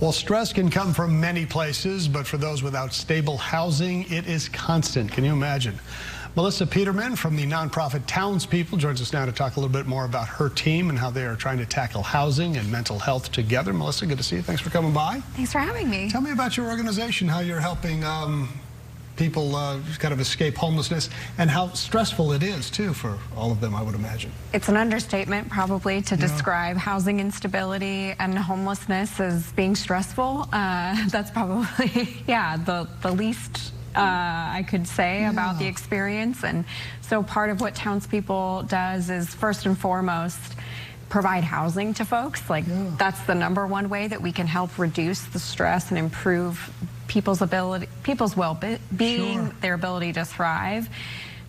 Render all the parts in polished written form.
Well, stress can come from many places, but for those without stable housing, it is constant. Can you imagine? Melissa Peterman from the nonprofit Townspeople joins us now to talk a little bit more about her team and how they are trying to tackle housing and mental health together. Melissa, good to see you. Thanks for coming by. Thanks for having me. Tell me about your organization, how you're helping people kind of escape homelessness, and how stressful it is, too, for all of them, I would imagine. It's an understatement, probably, to describe housing instability and homelessness as being stressful. That's probably, the least I could say about the experience. And so part of what Townspeople does is, first and foremost, provide housing to folks. That's the #1 way that we can help reduce the stress and improve people's well-being, their ability to thrive.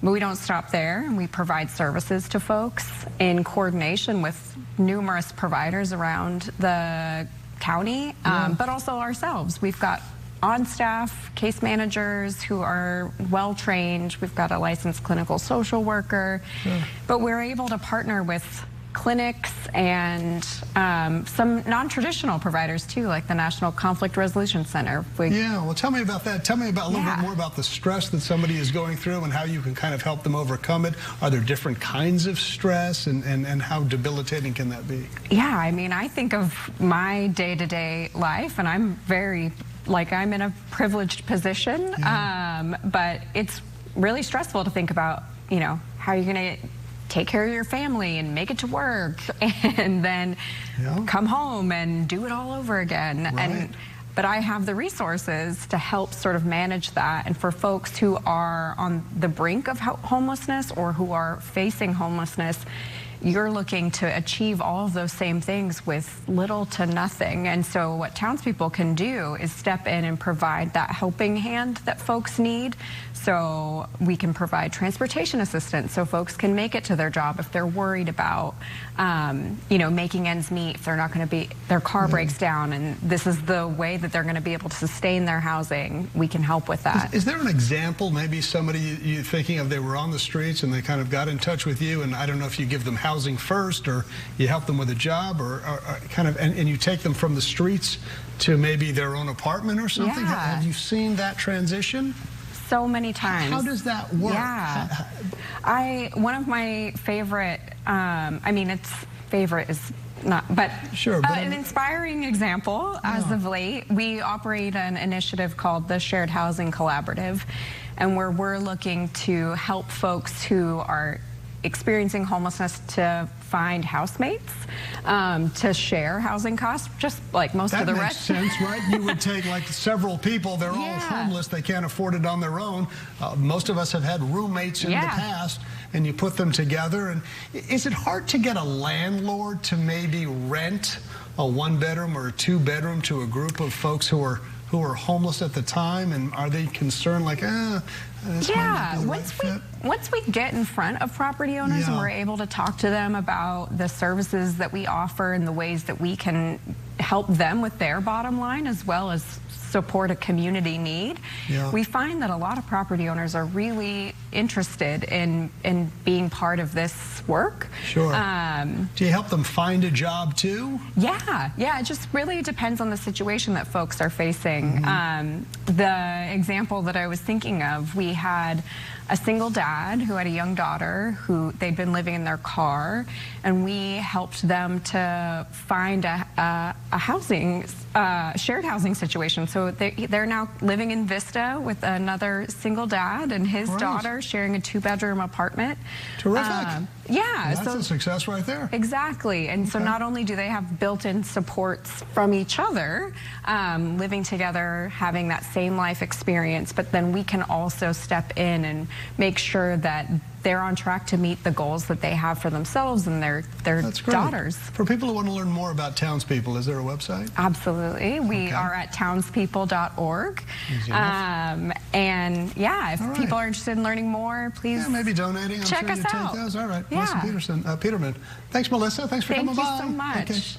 But we don't stop there, and we provide services to folks in coordination with numerous providers around the county, but also ourselves. We've got on-staff case managers who are well-trained. We've got a licensed clinical social worker, but we're able to partner with clinics and some non-traditional providers too, like the National Conflict Resolution Center. Well, tell me about that. Tell me about a little bit more about the stress that somebody is going through and how you can kind of help them overcome it. Are there different kinds of stress, and how debilitating can that be? Yeah, I mean, I think of my day-to-day life, and I'm very, I'm in a privileged position, but it's really stressful to think about, how you're going to take care of your family and make it to work and then come home and do it all over again. But I have the resources to help sort of manage that. And for folks who are on the brink of homelessness or who are facing homelessness, you're looking to achieve all of those same things with little to nothing. And so what Townspeople can do is step in and provide that helping hand that folks need. So we can provide transportation assistance so folks can make it to their job if they're worried about, making ends meet, if they're not going to be, their car breaks down and this is the way that they're going to be able to sustain their housing. We can help with that. Is there an example, maybe somebody you're thinking of, they were on the streets and they kind of got in touch with you, and I don't know if you give them housing first or you help them with a job or kind of, and you take them from the streets to maybe their own apartment or something? Have you seen that transition? So many times. How does that work? One of my favorite, favorite is not, but an inspiring example as of late, we operate an initiative called the Shared Housing Collaborative, and where we're looking to help folks who are experiencing homelessness to find housemates, to share housing costs, just like most of the rest. That makes sense, right? You would take several people, they're all homeless, they can't afford it on their own. Most of us have had roommates in the past, and you put them together. And is it hard to get a landlord to maybe rent a 1-bedroom or a 2-bedroom to a group of folks who are homeless at the time, and are they concerned this might not be the right fit? Once we get in front of property owners and we're able to talk to them about the services that we offer and the ways that we can help them with their bottom line as well as support a community need, we find that a lot of property owners are really interested in being part of this work. Do you help them find a job too? It just really depends on the situation that folks are facing. The example that I was thinking of, we had a single dad who had a young daughter who they'd been living in their car, and we helped them to find a shared housing situation. So they're now living in Vista with another single dad and his daughter sharing a 2-bedroom apartment. Terrific. That's a success right there. Exactly. And so not only do they have built-in supports from each other, living together, having that same life experience, but then we can also step in and make sure that they're on track to meet the goals that they have for themselves and their daughters. For people who want to learn more about Townspeople, is there a website? Absolutely. We are at townspeople.org. If people are interested in learning more, please maybe donating. check us out. All right. Melissa Peterman. Thanks, Melissa. Thanks for coming by. Thank you so much.